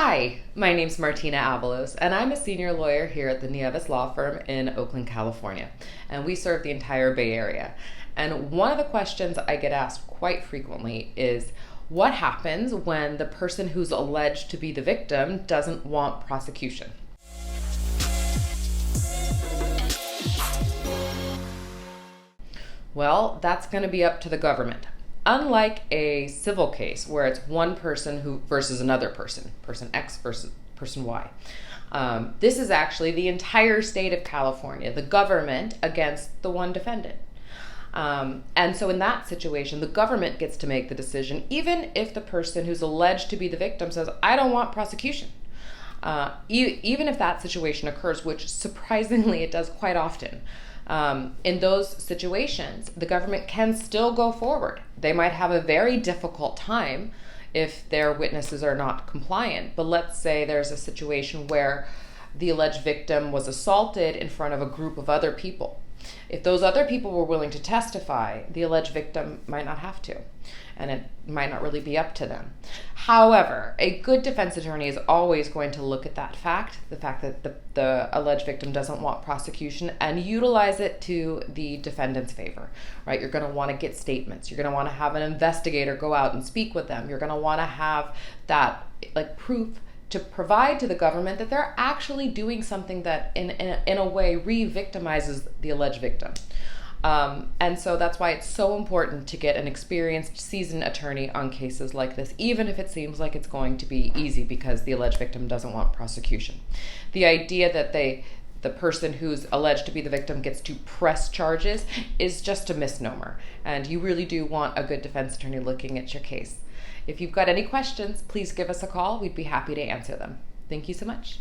Hi, my name's Martina Avalos, and I'm a senior lawyer here at the Nieves Law Firm in Oakland, California, and we serve the entire Bay Area. And one of the questions I get asked quite frequently is, what happens when the person who's alleged to be the victim doesn't want prosecution? Well, that's going to be up to the government. Unlike a civil case where it's one person who versus another person, person X versus person Y, this is actually the entire state of California, the government against the one defendant. And so in that situation, the government gets to make the decision, even if the person who's alleged to be the victim says, I don't want prosecution. Even if that situation occurs, which surprisingly it does quite often. In those situations, the government can still go forward. They might have a very difficult time if their witnesses are not compliant. But let's say there's a situation where the alleged victim was assaulted in front of a group of other people. If those other people were willing to testify, the alleged victim might not have to, and it might not really be up to them. However, a good defense attorney is always going to look at that fact, the fact that the alleged victim doesn't want prosecution, and utilize it to the defendant's favor, right? You're going to want to get statements. You're going to want to have an investigator go out and speak with them. You're going to want to have that proof to provide to the government that they're actually doing something that in a way re-victimizes the alleged victim. And so that's why it's so important to get an experienced, seasoned attorney on cases like this, even if it seems like it's going to be easy because the alleged victim doesn't want prosecution. The idea that the person who's alleged to be the victim gets to press charges is just a misnomer. And you really do want a good defense attorney looking at your case. If you've got any questions, please give us a call. We'd be happy to answer them. Thank you so much.